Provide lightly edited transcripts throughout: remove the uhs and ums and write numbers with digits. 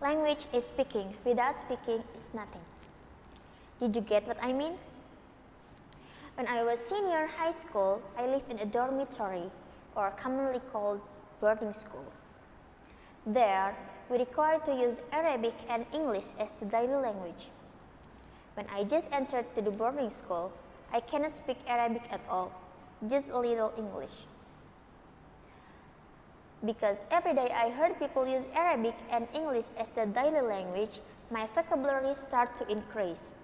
Language is speaking. Without speaking is nothing. Did you get what I mean? When I was senior high school, I lived in a dormitory, or commonly called boarding school. There, we required to use Arabic and English as the daily language. When I just entered to the boarding school, I cannot speak Arabic at all, just a little English. Because every day I heard people use Arabic and English as the daily language, my vocabulary started to increase,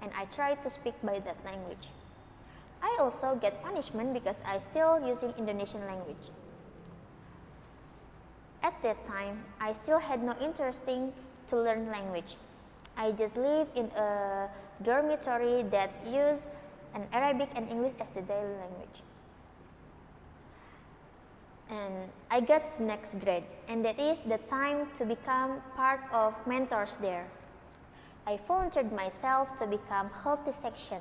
and I tried to speak by that language. I also get punishment because I still using Indonesian language. At that time, I still had no interest to learn language. I just live in a dormitory that used an Arabic and English as the daily language. And I got to the next grade, and that is the time to become part of mentors there. I volunteered myself to become healthy section.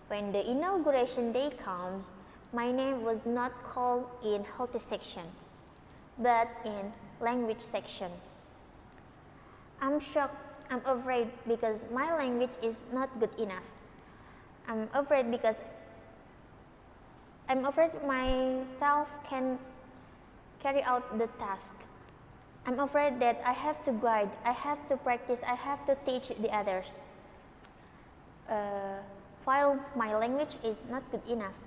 When the inauguration day comes, my name was not called in healthy section, but in language section. I'm shocked, I'm afraid because my language is not good enough. I'm afraid because I'm afraid myself can carry out the task. I'm afraid that I have to guide, I have to practice, I have to teach the others. While my language is not good enough.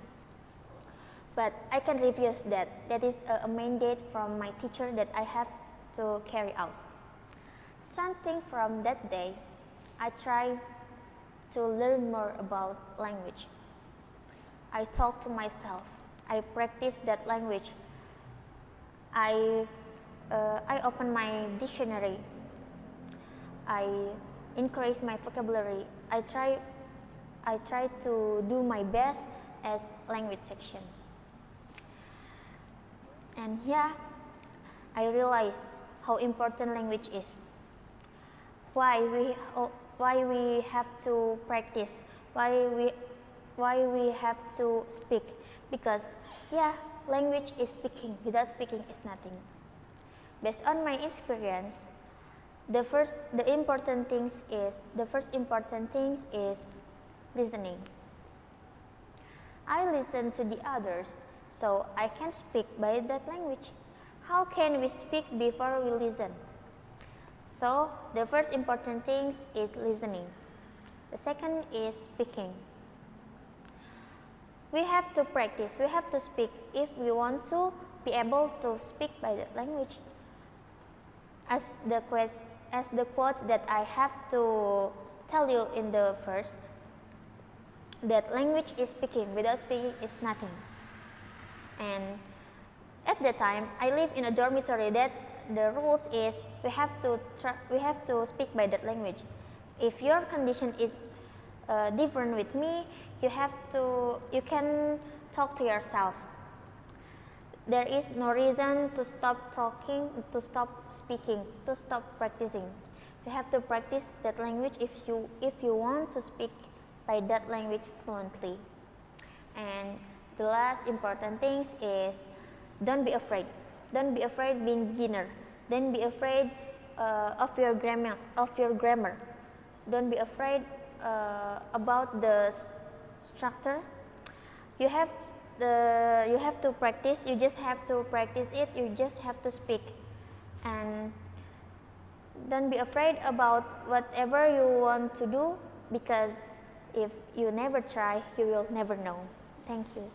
But I can refuse that. That is a mandate from my teacher that I have to carry out. Starting from that day, I try to learn more about language. I talk to myself. I practice that language. I open my dictionary. I increase my vocabulary. I try to do my best as language section. And yeah, I realized how important language is. Why we have to practice, why we have to speak, because yeah, language is speaking. Without speaking is nothing. Based on my experience, the first important thing is listening. I listen to the others, so I can speak by that language. How can we speak before we listen? So, the first important thing is listening. The second is speaking. We have to practice, we have to speak if we want to be able to speak by that language. As the quotes that I have to tell you in the first, that language is speaking, without speaking is nothing. And at that time, I live in a dormitory that the rules is we have to speak by that language. If your condition is different with me, you can talk to yourself. There is no reason to stop talking, to stop speaking, to stop practicing. You have to practice that language if you want to speak by that language fluently. And the last important thing is don't be afraid. Don't be afraid being beginner. Don't be afraid of your grammar. Don't be afraid about the structure. You have to practice. You just have to practice it. You just have to speak, and don't be afraid about whatever you want to do, because if you never try, you will never know. Thank you.